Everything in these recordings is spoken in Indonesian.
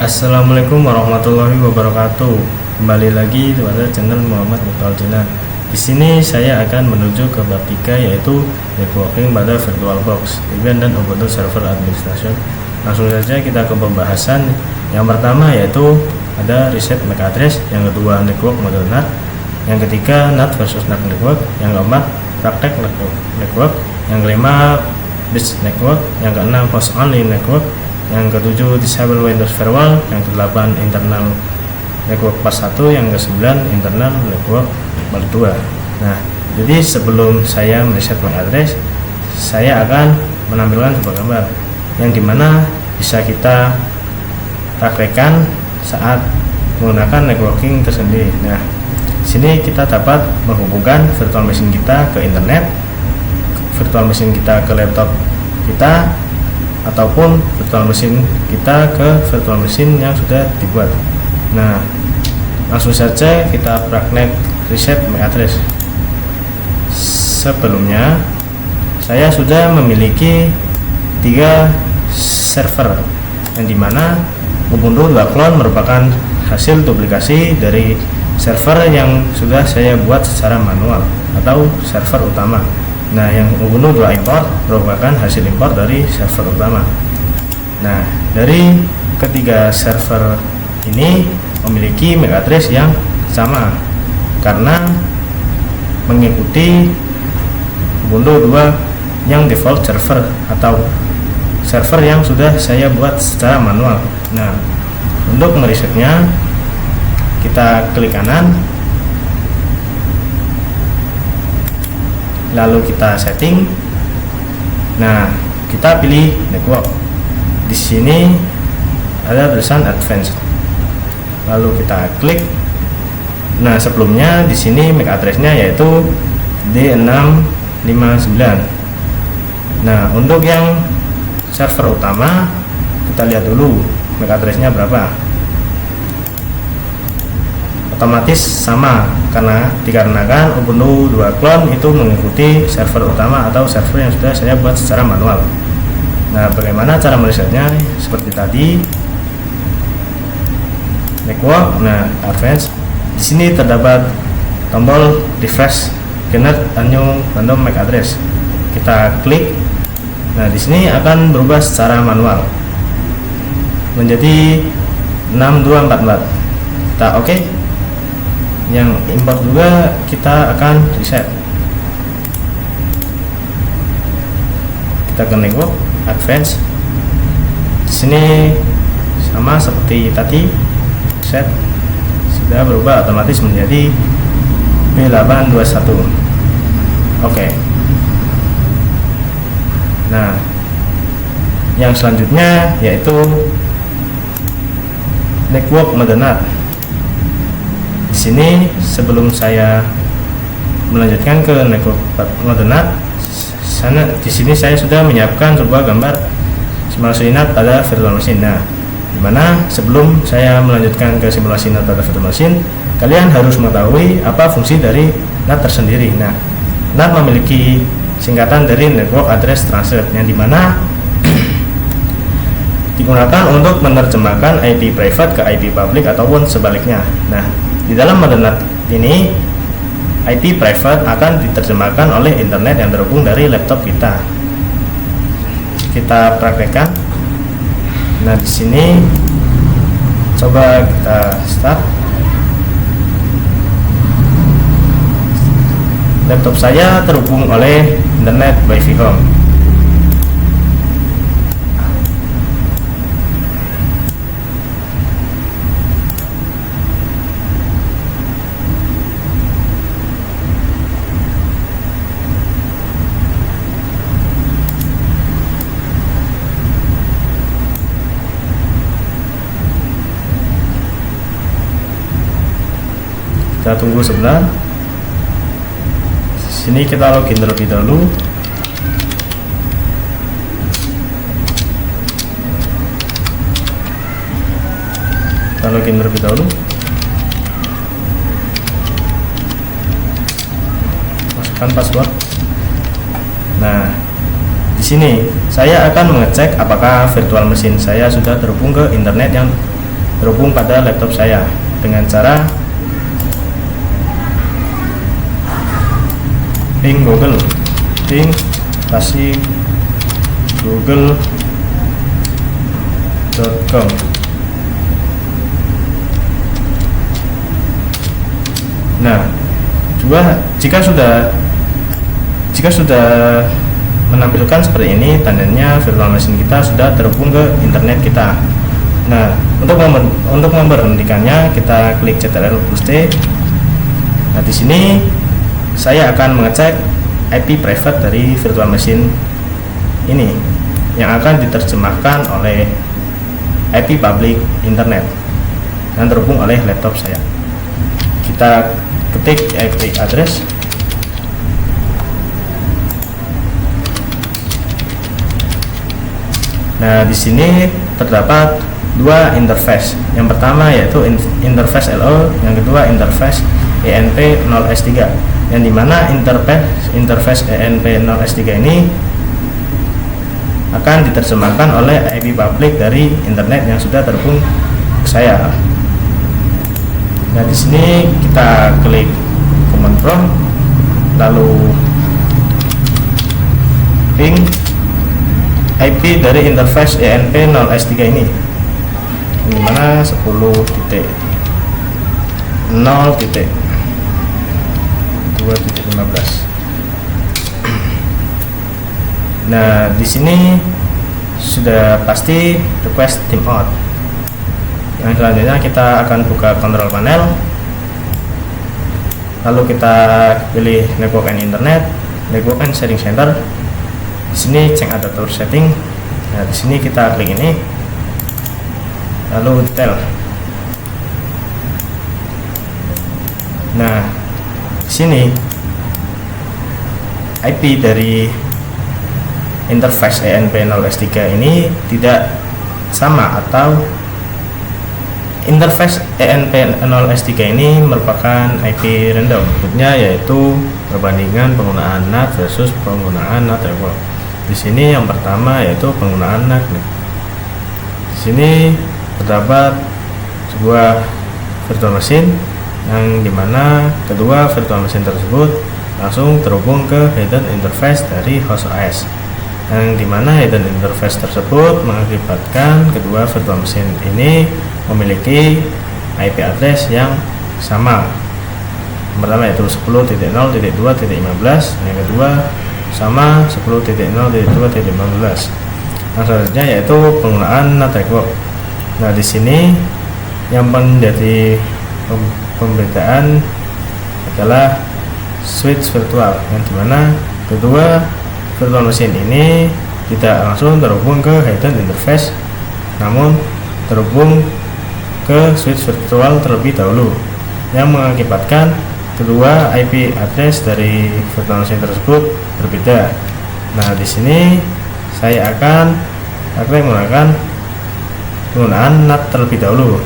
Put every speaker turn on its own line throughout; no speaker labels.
Assalamualaikum warahmatullahi wabarakatuh. Kembali lagi kepada channel Muhammad Mutal Jinan. Di sini saya akan menuju ke bab 3, yaitu networking pada VirtualBox, Debian dan Ubuntu Server Administration. Langsung saja kita ke pembahasan. Yang pertama yaitu ada reset MAC address, yang kedua network model NAT, yang ketiga NAT versus NAT network, yang keempat praktek network, yang kelima bridge network, yang keenam host only network, yang ketujuh disable Windows firewall, yang kedelapan internal network part 1, yang kesembilan internal network part 2. Nah, jadi sebelum saya mereset MAC address, saya akan menampilkan sebuah gambar yang dimana bisa kita praktekkan saat menggunakan networking tersendiri. Nah, di sini kita dapat menghubungkan virtual machine kita ke internet, virtual machine kita ke laptop kita, ataupun virtual machine kita ke virtual machine yang sudah dibuat. Nah, langsung saja kita praktek reset MAC address. Sebelumnya saya sudah memiliki 3 server, yang dimana Ubuntu 2 clone merupakan hasil duplikasi dari server yang sudah saya buat secara manual atau server utama. Nah, yang Ubuntu 2 import merupakan hasil import dari server utama. Nah, dari ketiga server ini memiliki MAC address yang sama karena mengikuti Ubuntu 2 yang default server atau server yang sudah saya buat secara manual. Nah, untuk meresetnya kita klik kanan, lalu kita setting. Nah, kita pilih network. Di sini ada tulisan advanced. Lalu kita klik. Nah, sebelumnya di sini MAC address-nya yaitu D659. Nah, untuk yang server utama kita lihat dulu MAC address-nya berapa. Otomatis sama karena dikarenakan Ubuntu 2 clone itu mengikuti server utama atau server yang sudah saya buat secara manual. Nah, bagaimana cara meresetnya? Seperti tadi, network. Nah, advance. Di sini terdapat tombol refresh generate a new random MAC address. Kita klik. Nah, di sini akan berubah secara manual menjadi 6244. Kita oke. Yang import juga kita akan reset. Kita ke network advance. Di sini sama seperti tadi, set sudah berubah otomatis menjadi B821. Oke. Nah, yang selanjutnya yaitu network mode NAT. Di sini sebelum saya melanjutkan ke network mode NAT, di sini saya sudah menyiapkan sebuah gambar simulasi NAT pada virtual machine. Nah, dimana sebelum saya melanjutkan ke simulasi NAT pada virtual machine, kalian harus mengetahui apa fungsi dari NAT tersendiri. Nah, NAT memiliki singkatan dari Network Address Transfer, yang dimana digunakan untuk menerjemahkan IP private ke IP public ataupun sebaliknya. Nah, di dalam mode NAT ini IP private akan diterjemahkan oleh internet yang terhubung dari laptop kita. Kita praktekkan. Nah, di sini coba kita start. Laptop saya terhubung oleh internet Wi-Fi home. Kita tunggu sebentar. Sini kita login terlebih dahulu. Kita login terlebih dahulu. Masukkan password. Nah, di sini saya akan mengecek apakah virtual machine saya sudah terhubung ke internet yang terhubung pada laptop saya dengan cara ping Google, ping spasi google.com. Nah, jika sudah menampilkan seperti ini, tandanya virtual machine kita sudah terhubung ke internet kita. Nah, untuk memberhentikannya kita klik Ctrl plus T. Nah, di sini saya akan mengecek IP private dari virtual machine ini yang akan diterjemahkan oleh IP public internet yang terhubung oleh laptop saya. Kita ketik IP address. Nah, di sini terdapat dua interface. Yang pertama yaitu interface LO, yang kedua interface ENP0S3. Yang dimana interface ENP0S3 ini akan diterjemahkan oleh IP public dari internet yang sudah terhubung ke saya. Nah, di sini kita klik command prompt, lalu ping IP dari interface ENP0S3 ini, dimana 10.0.2.15. Nah, di sini sudah pasti request timeout. Yang selanjutnya kita akan buka control panel, lalu kita pilih network and internet, network and sharing center. Di sini check adapter setting. Nah, di sini kita klik ini, lalu detail. Nah, di sini IP dari interface ENP0S3 ini tidak sama, atau interface ENP0S3 ini merupakan IP random. Maksudnya yaitu perbandingan penggunaan NAT versus penggunaan NAT network. Di sini yang pertama yaitu penggunaan NAT. Di sini terdapat sebuah virtual machine yang dimana kedua virtual machine tersebut langsung terhubung ke hidden interface dari host OS, yang dimana hidden interface tersebut mengakibatkan kedua virtual machine ini memiliki IP address yang sama. Yang pertama yaitu 10.0.2.15, yang kedua sama 10.0.2.15. Yang selanjutnya yaitu penggunaan NAT network. Nah, di sini yang menjadi pembedaan adalah switch virtual, yang dimana kedua virtual machine ini tidak langsung terhubung ke hidden interface, namun terhubung ke switch virtual terlebih dahulu, yang mengakibatkan kedua IP address dari virtual machine tersebut berbeda. Nah, di sini saya akan menggunakan penggunaan NAT terlebih dahulu.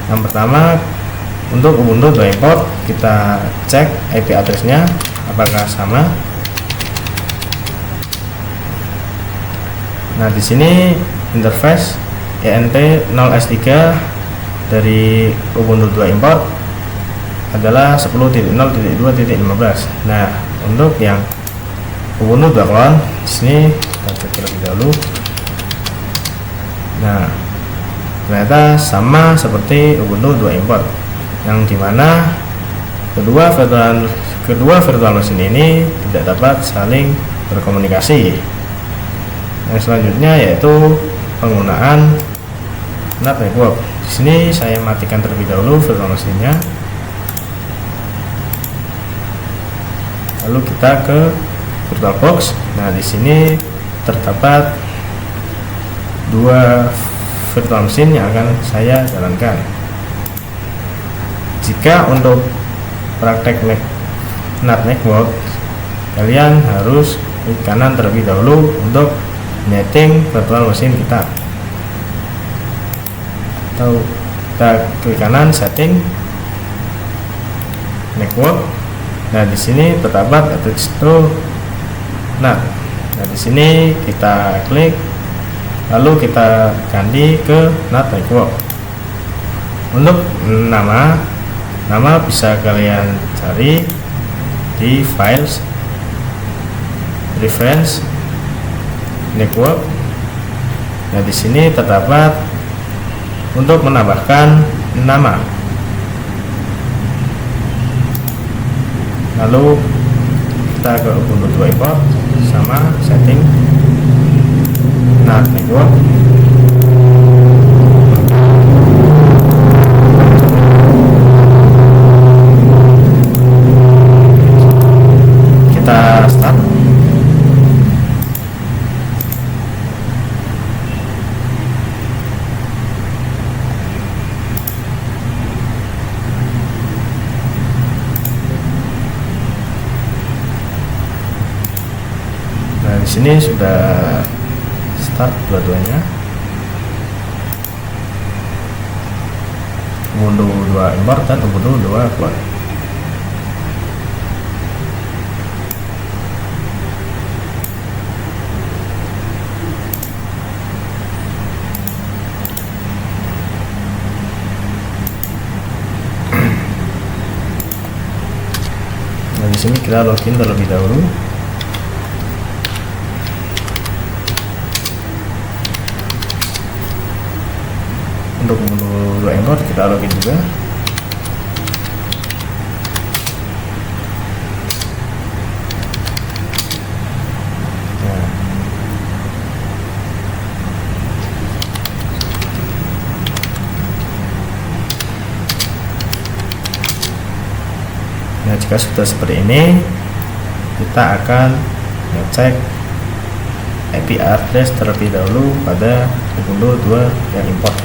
Yang pertama, untuk Ubuntu 2 import, kita cek IP addressnya apakah sama. Nah, di sini interface ENP0S3 dari Ubuntu 2 import adalah 10.0.2.15. Nah, untuk yang Ubuntu 2 clone, di sini kita cek terlebih dahulu. Nah, ternyata sama seperti Ubuntu 2 import, yang dimana kedua virtual machine ini tidak dapat saling berkomunikasi. Yang selanjutnya yaitu penggunaan NAT network. Di sini saya matikan terlebih dahulu virtual machine-nya. Lalu kita ke VirtualBox. Nah, di sini terdapat dua virtual machine yang akan saya jalankan. Jika untuk praktek NAT network, kalian harus klik kanan terlebih dahulu untuk setting virtual machine kita. Atau kita klik kanan setting network. Nah, di sini terdapat attach to NAT. Nah, di sini kita klik lalu kita ganti ke NAT network. Untuk nama bisa kalian cari di files, reference, network. Nah, di sini terdapat untuk menambahkan nama. Lalu kita ke Ubuntu 2 import, sama setting NAT network. Kita start. Nah, di sini sudah start dua-duanya. Ubuntu 2 import dan Ubuntu 2 clone. Nah, di sini kita login terlebih dahulu. Untuk Ubuntu 2 import kita login juga. Nah, jika sudah seperti ini, kita akan ngecek IP address terlebih dahulu pada Ubuntu 2 yang import.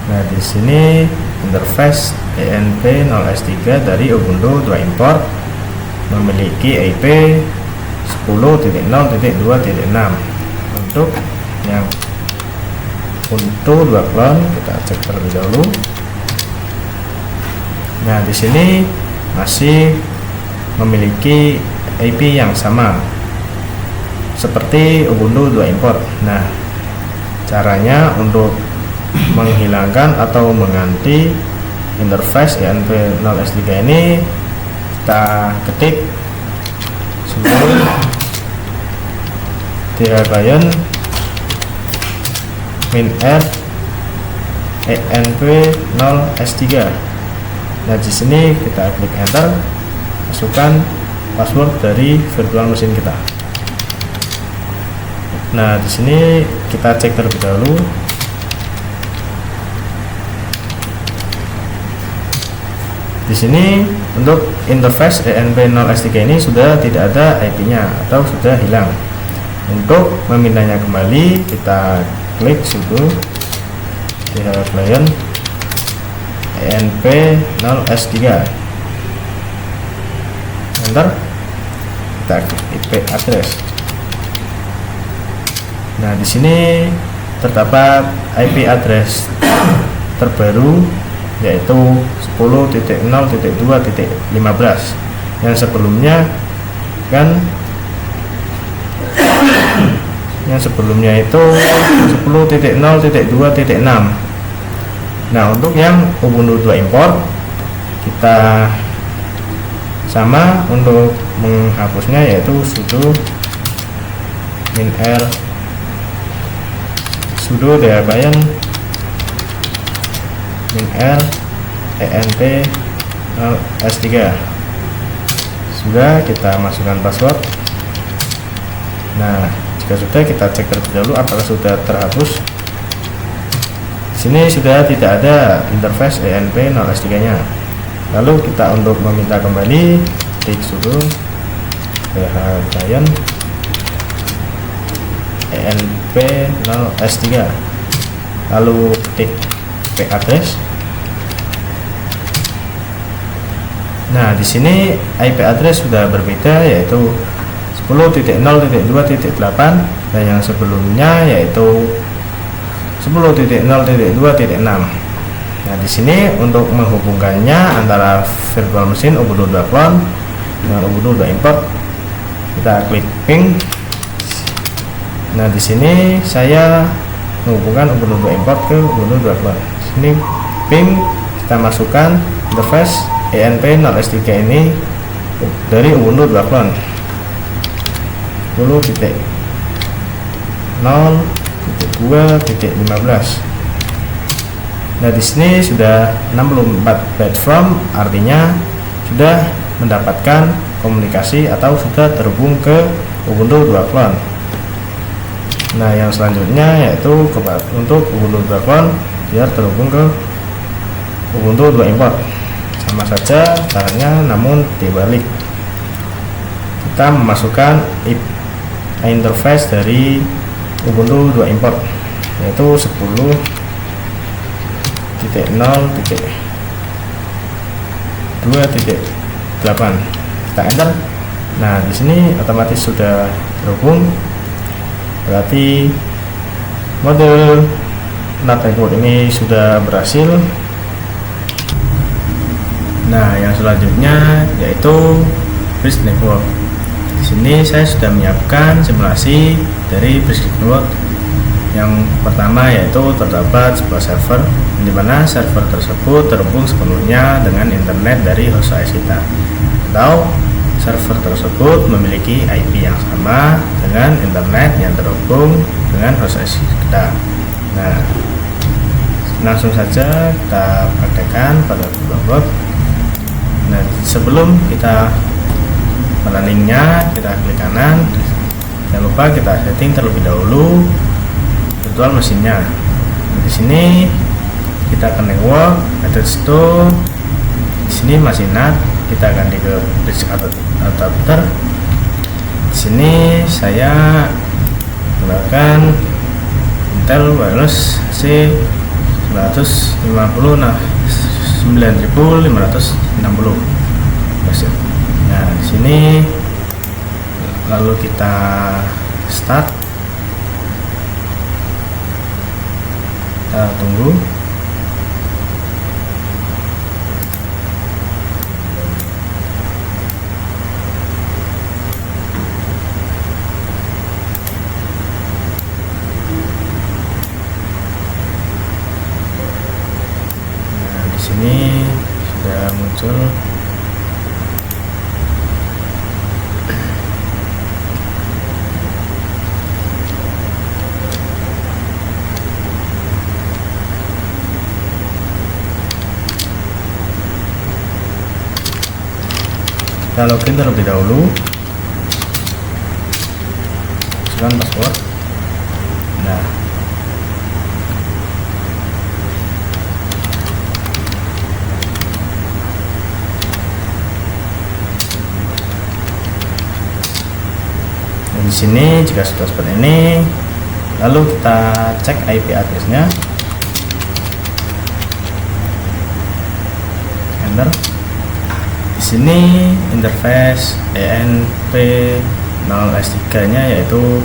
Nah, di sini interface ENP0S3 dari Ubuntu 2 import memiliki IP 10.0.2.6. Untuk yang Ubuntu 2 clone kita cek terlebih dahulu. Nah, di sini masih memiliki IP yang sama seperti Ubuntu 2 import. Nah, caranya untuk menghilangkan atau mengganti interface ENP0S3 ini, kita ketik sudo driven -r ENP0S3. Nah, di sini kita klik enter, masukkan password dari virtual mesin kita. Nah, di sini kita cek terlebih dahulu. Di sini untuk interface ENP0S3 ini sudah tidak ada IP-nya atau sudah hilang. Untuk memindahnya kembali, kita klik sudo client ENP0S3, enter, kita klik IP address. Nah, di sini terdapat IP address terbaru, yaitu 10.0.2.15. yang sebelumnya itu 10.0.2.6. Nah, untuk yang Ubuntu 2 import kita sama, untuk menghapusnya yaitu sudo -r sudo driven -r ENP0S3. Sudah, kita masukkan password. Nah, jika sudah, kita cek terlebih dahulu apakah sudah terhapus. Di sini sudah tidak ada interface ENP0S3-nya. Lalu kita untuk meminta kembali, klik sudo client ENP0S3, lalu ketik IP address. Nah, di sini IP address sudah berbeda, yaitu 10.0.2.8, dan yang sebelumnya yaitu 10.0.2.6. Nah, di sini untuk menghubungkannya antara virtual machine Ubuntu 2 clone dengan Ubuntu 2 import, kita klik ping Nah, di sini saya menghubungkan Ubuntu 2 import ke Ubuntu 2 clone. Di sini ping kita masukkan interface ENP0S3 ini dari Ubuntu 2 clone 10.0.2.15. Nah, di sini sudah 64 byte from, artinya sudah mendapatkan komunikasi atau sudah terhubung ke Ubuntu 2 clone. Nah, yang selanjutnya yaitu untuk Ubuntu 2 clone biar terhubung ke Ubuntu 2 import. Sama saja caranya, namun dibalik. Kita memasukkan interface dari Ubuntu 2 import yaitu 10.0.2.8. Kita enter. Nah, di sini otomatis sudah terhubung. Berarti modul NAT network ini sudah berhasil. Nah, yang selanjutnya yaitu bridge network. Di sini saya sudah menyiapkan simulasi dari bridge network. Yang pertama yaitu terdapat sebuah server, di mana server tersebut terhubung sepenuhnya dengan internet dari host OS kita, atau server tersebut memiliki IP yang sama dengan internet yang terhubung dengan host OS kita. Nah, langsung saja kita praktekkan pada Ubuntu. Nah, sebelum kita runningnya, kita klik kanan. Jangan lupa kita setting terlebih dahulu virtual mesinnya. Di sini kita ke network, address to. Di sini masih NAT, kita ganti ke bridge adapter. Di sini saya menggunakan Intel Wireless C 950, nah 9560 version. Nah, di sini lalu kita start. Kita tunggu. Nah, di sini sudah muncul. Kita login terlebih dahulu, masukkan password. Nah, di sini jika sudah seperti ini, lalu kita cek IP address-nya, enter. Di sini interface ENP0S3 nya yaitu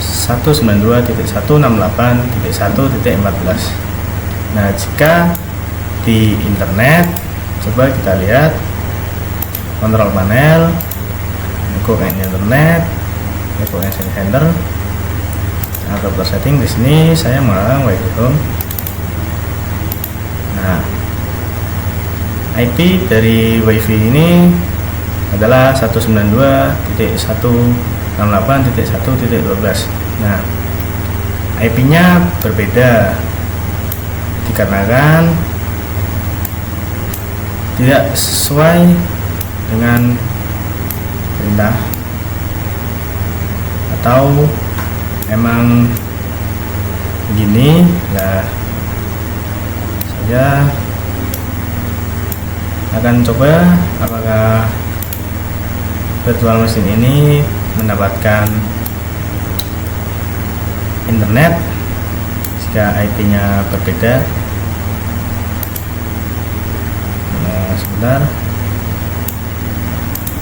192.168.1.14. Nah, jika di internet, coba kita lihat kontrol panel, network and internet, network and center, atau setting. Di sini saya menggunakan Wi-Fi home. Nah, IP dari WiFi ini adalah 192.168.1.12. Nah, IP-nya berbeda dikarenakan tidak sesuai dengan perintah, atau emang begini. Nah, saya akan coba apakah virtual mesin ini mendapatkan internet jika IP-nya berbeda. Nah, sebentar.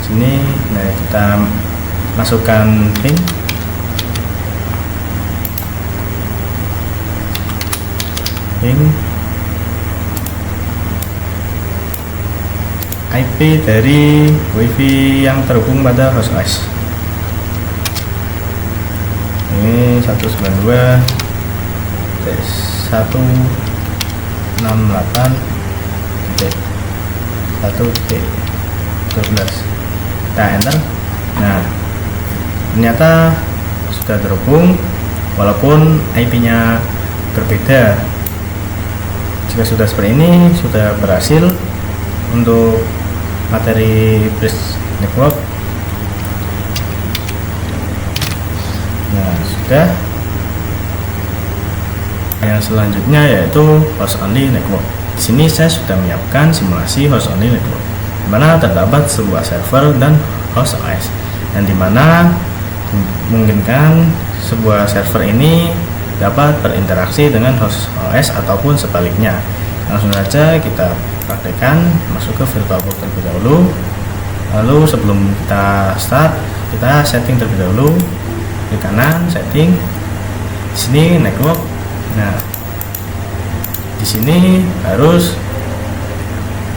Sini, nah kita masukkan ping. IP dari WiFi yang terhubung pada host OS. Ini 192.168.1.12. Kita enter. Nah, ternyata sudah terhubung walaupun IP-nya berbeda. Jika sudah seperti ini, sudah berhasil untuk materi bridge network. Nah, sudah. Yang selanjutnya yaitu host only network. Di sini saya sudah menyiapkan simulasi host only network, di mana terdapat sebuah server dan host OS, yang dimana memungkinkan sebuah server ini dapat berinteraksi dengan host OS ataupun sebaliknya. Langsung saja kita praktekkan, masuk ke VirtualBox terlebih dahulu. Lalu sebelum kita start, kita setting terlebih dahulu. Di kanan setting, di sini network. Nah, di sini harus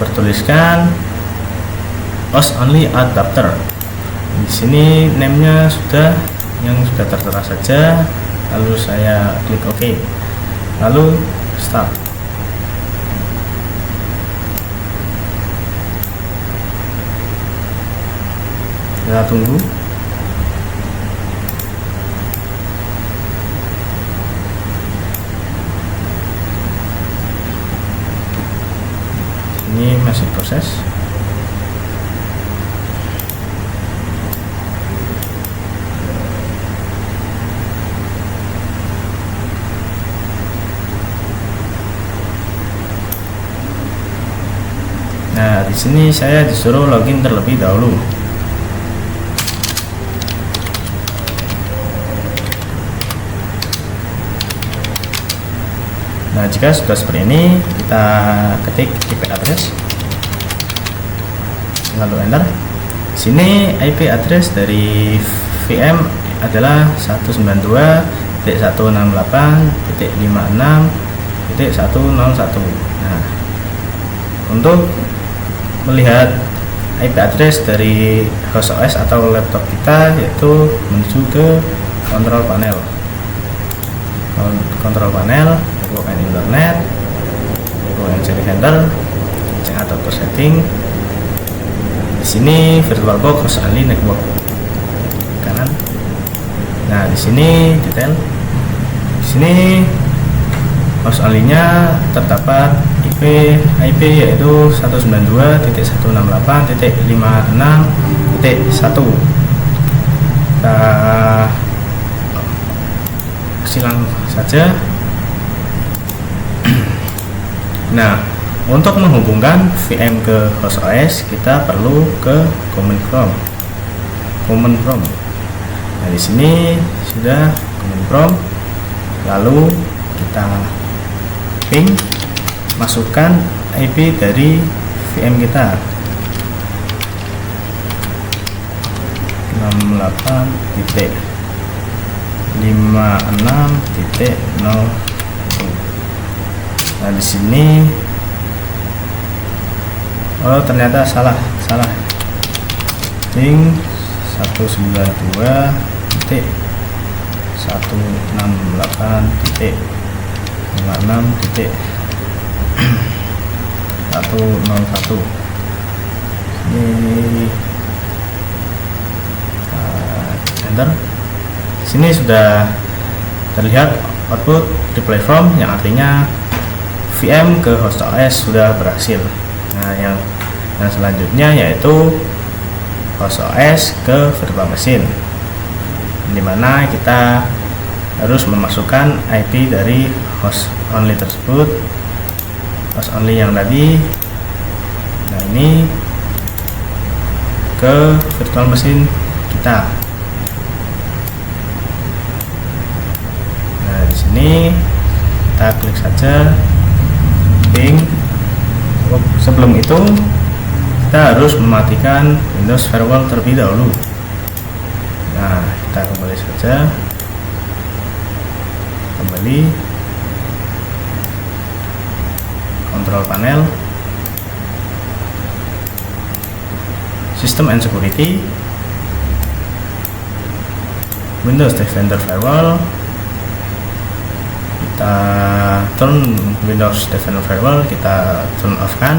bertuliskan host only adapter. Di sini name-nya yang sudah tertera saja. Lalu saya klik OK. Lalu start. Kita tunggu. Ini masih proses. Nah, di sini saya disuruh login terlebih dahulu. Nah, jika sudah seperti ini, kita ketik IP address, lalu enter. Sini IP address dari VM adalah 192.168.56.101. Nah, untuk melihat IP address dari host OS atau laptop kita, yaitu menuju ke control panel. Control panel, network and internet, network and city center, cek atau setting. Di sini VirtualBox host only network kanan. Nah, di sini detail. Di sini host only-nya terdapat IP yaitu 192.168.56.1. Kita silang saja. Nah, untuk menghubungkan VM ke host OS, kita perlu ke command prompt. Nah, di sini sudah command prompt. Lalu kita ping, masukkan IP dari VM kita 68.56.0. Nah, di sini ternyata salah. Ping 192.168.56.101. Ini enter. Sini sudah terlihat output reply from, yang artinya VM ke host OS sudah berhasil. Nah, yang selanjutnya yaitu host OS ke virtual machine, dimana kita harus memasukkan IP dari host only tersebut, host only yang tadi. Nah, ini ke virtual machine kita. Nah, di sini kita klik saja ping. Sebelum itu kita harus mematikan Windows Firewall terlebih dahulu. Nah, kita kembali saja, control panel, system and security, Windows Defender Firewall, kita turn Windows Defender Firewall, kita turn off kan.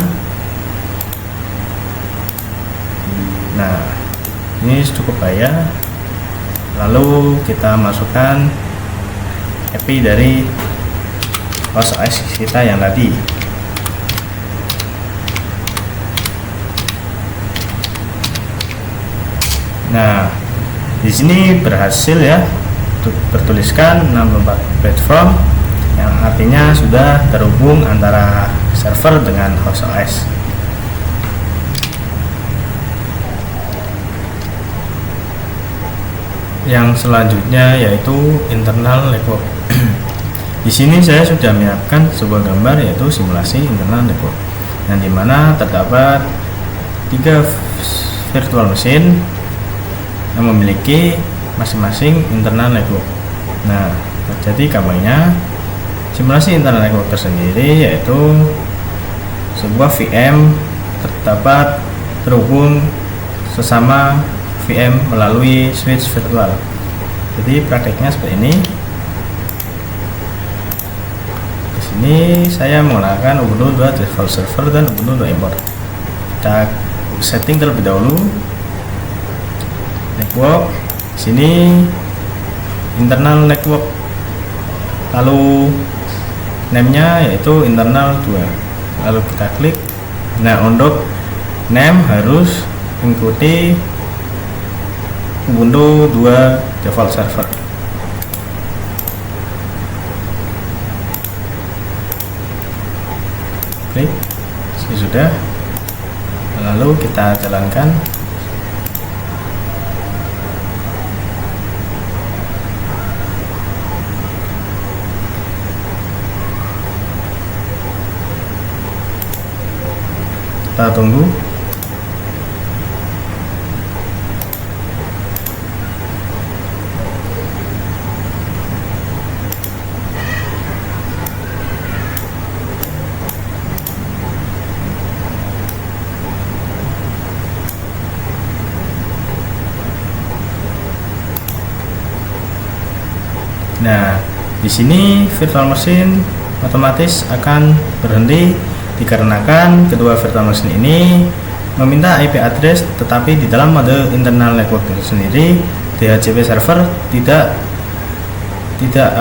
Nah, ini cukup bahaya. Lalu kita masukkan IP dari host OS kita yang tadi. Nah, di sini berhasil ya, bertuliskan 64 platform, yang artinya sudah terhubung antara server dengan host OS. Yang selanjutnya yaitu internal network. Di sini saya sudah menyiapkan sebuah gambar yaitu simulasi internal network, yang dimana terdapat 3 virtual machine yang memiliki masing-masing internal network. Nah, jadi gambarnya simulasi internal network tersendiri yaitu sebuah VM terdapat terhubung sesama VM melalui switch virtual. Jadi prakteknya seperti ini. Di sini saya menggunakan Ubuntu 2 default server dan Ubuntu 2 import. Kita setting terlebih dahulu network. Sini internal network, lalu name-nya yaitu internal 2, lalu kita klik. Nah, untuk name harus mengikuti Ubuntu 2 default server. Klik, sudah. Lalu kita jalankan. Kita tunggu. Nah, di sini virtual machine otomatis akan berhenti dikarenakan kedua virtual machine ini meminta IP address, tetapi di dalam mode internal network itu sendiri DHCP server tidak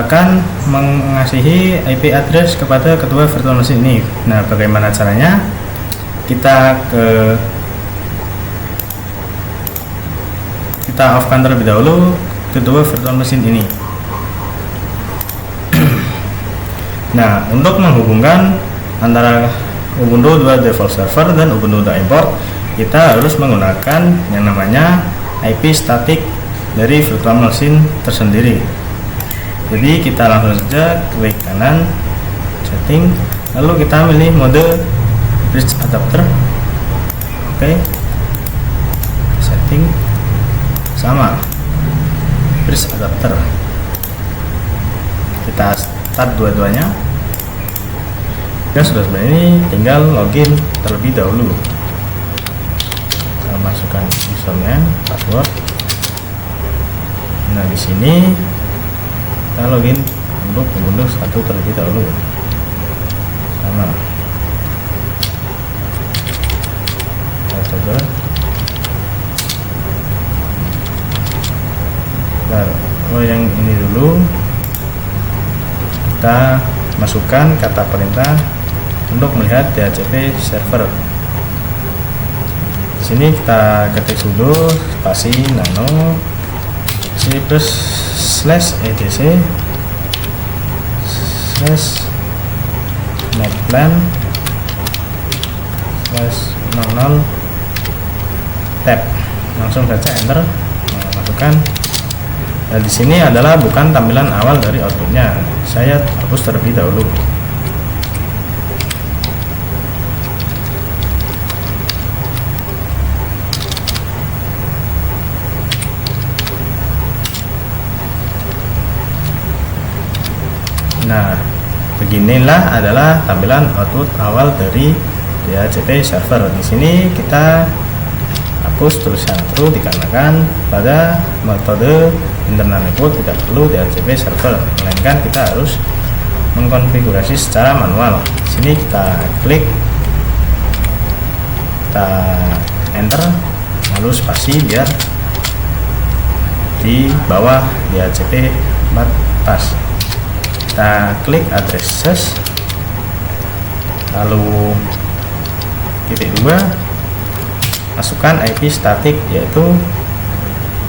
akan mengasihi IP address kepada kedua virtual machine ini. Nah, bagaimana caranya? Kita offkan terlebih dahulu kedua virtual machine ini. Nah, untuk menghubungkan antara Ubuntu 2 default server dan Ubuntu 2 import, kita harus menggunakan yang namanya IP static dari virtual machine tersendiri. Jadi kita langsung saja klik kanan setting, lalu kita pilih mode bridge adapter. Oke, setting sama bridge adapter, kita start dua-duanya. Ya, sudah seperti ini, tinggal login terlebih dahulu. Kita masukkan username, password. Nah, di sini kita login untuk Ubuntu 1 terlebih dahulu. Sama. Kita coba. Bentar, yang ini dulu. Kita masukkan kata perintah untuk melihat DHCP server. Di sini kita ketik sudo spasi nano c plus slash etc slash netplan slash 00 tab, langsung saja enter. Nah, masukkan. Nah, di sini adalah bukan tampilan awal dari outputnya. Saya hapus terlebih dahulu. Nah, beginilah adalah tampilan output awal dari DHCP server. Di sini kita hapus tulisan true dikarenakan pada metode internal network tidak perlu DHCP server, melainkan kita harus mengkonfigurasi secara manual. Di sini kita klik, kita enter, lalu spasi biar di bawah DHCP pas. Kita klik addresses, lalu titik 2, masukkan IP statik, yaitu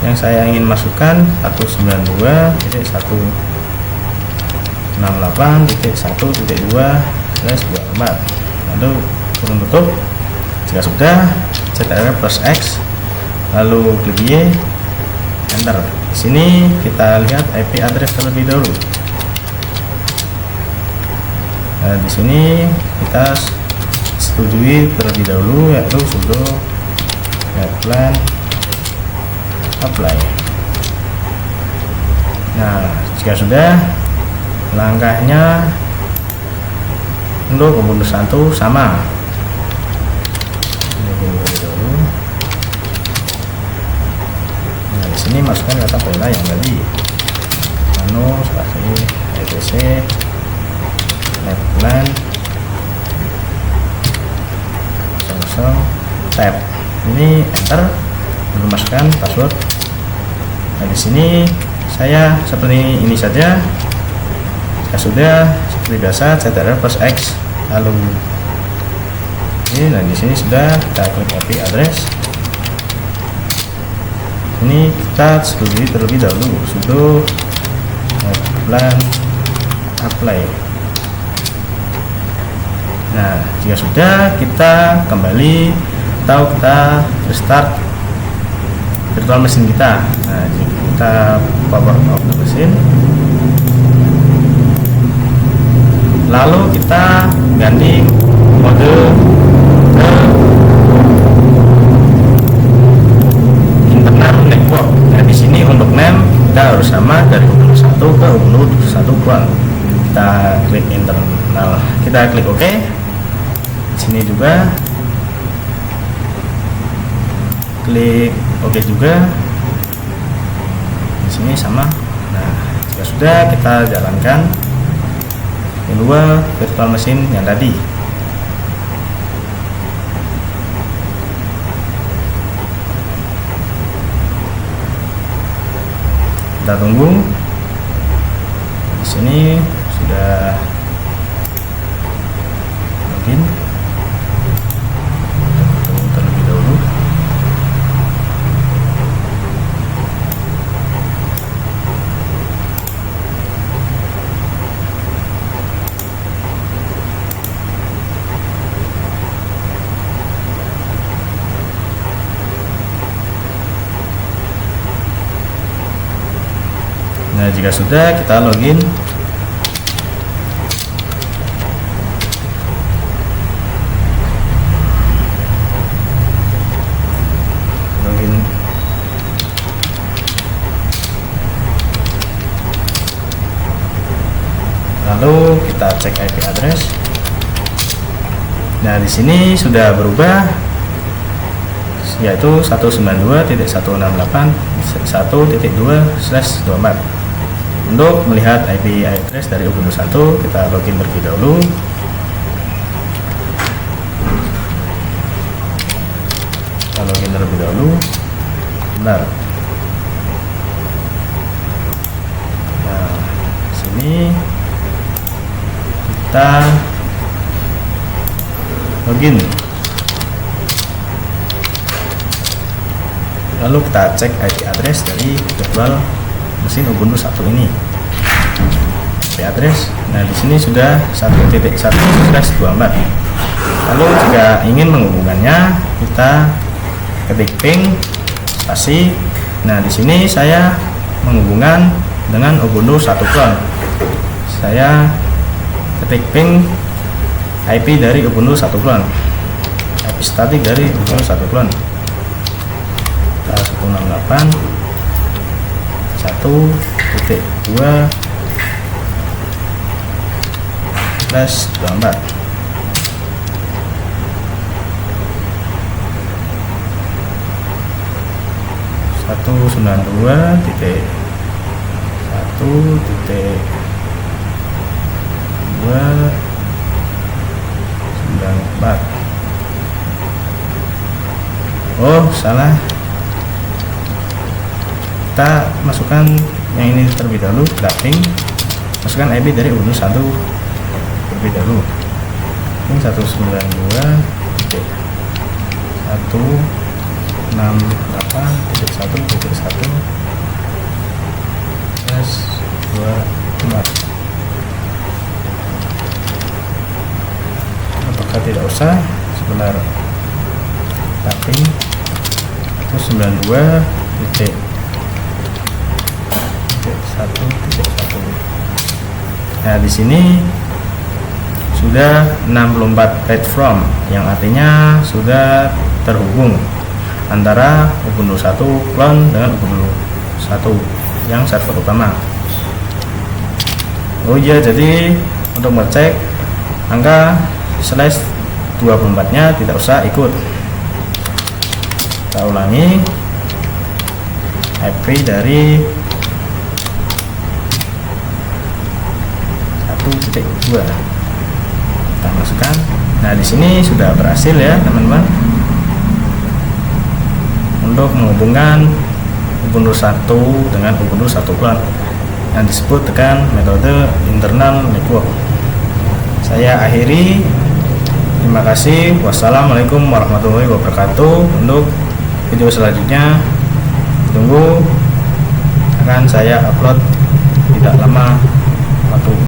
yang saya ingin masukkan 192.168.1.2/24. Lalu turun tutup. Jika sudah, Ctrl+X, lalu klik Y, enter. Di sini kita lihat IP address terlebih dahulu. Nah, di sini kita setujui terlebih dahulu, yaitu sudo netplan apply. Nah, jika sudah, langkahnya untuk Ubuntu 1 sama. Nah, di sini masukkan kata pola yang tadi, nano spasi etc netplan tab. Ini enter, lalu masukkan password. Nah, di sini saya seperti ini saja. Jika sudah, seperti biasa Ctrl+X, lalu ini. Nah, di sini sudah, kita klik IP address. Ini kita setujui terlebih dahulu sudo netplan apply. Nah, jika sudah, kita kembali atau kita restart virtual machine kita. Nah, jika kita power off the machine, lalu kita ganti mode ke internal network. Nah, di sini untuk name kita harus sama dari Ubuntu 1 ke Ubuntu 1 Clone. Kita klik internal, kita klik OK. Di sini juga klik OK juga. Di sini sama. Nah, jika sudah, kita jalankan kedua virtual machine yang tadi. Kita tunggu. Di sini sudah login. Tunggu terlebih dahulu. Nah, jika sudah, kita login. Login. Lalu kita cek IP address. Nah, di sini sudah berubah, yaitu 192.168.1.2/24. Untuk melihat IP address dari Ubuntu 1, kita login terlebih dahulu. Kita login terlebih dahulu. Benar. Nah, sini kita login. Lalu kita cek IP address dari virtual mesin Ubuntu 1 ini. IP address. Nah, di sini sudah 1.1/24. Lalu jika ingin menghubungkannya, kita ketik ping spasi. Nah, di sini saya menghubungkan dengan Ubuntu 1 Clone. Saya ketik ping IP dari Ubuntu 1 Clone, IP statik dari Ubuntu 1 Clone. 168.1.2/24. 1.294. Oh salah, kita masukkan yang ini terlebih dahulu, drafting, masukkan IP dari Ubuntu 1 terlebih dahulu. Ini 192.168.1/24. Apakah tidak usah? Sebentar, drafting terus 92.1.1. Nah, di sini sudah 64 page from, yang artinya sudah terhubung antara Ubuntu 1 clone dengan Ubuntu 1 yang server utama. Oh iya, jadi untuk mengecek angka /24 nya tidak usah ikut. Kita ulangi, IP dari 1.2 kita masukkan. Nah, di sini sudah berhasil ya teman-teman untuk menghubungkan Ubuntu 1 dengan Ubuntu 1 clone yang disebut dengan metode internal network. Saya akhiri, terima kasih. Wassalamualaikum warahmatullahi wabarakatuh. Untuk video selanjutnya tunggu, akan saya upload tidak lama waktu.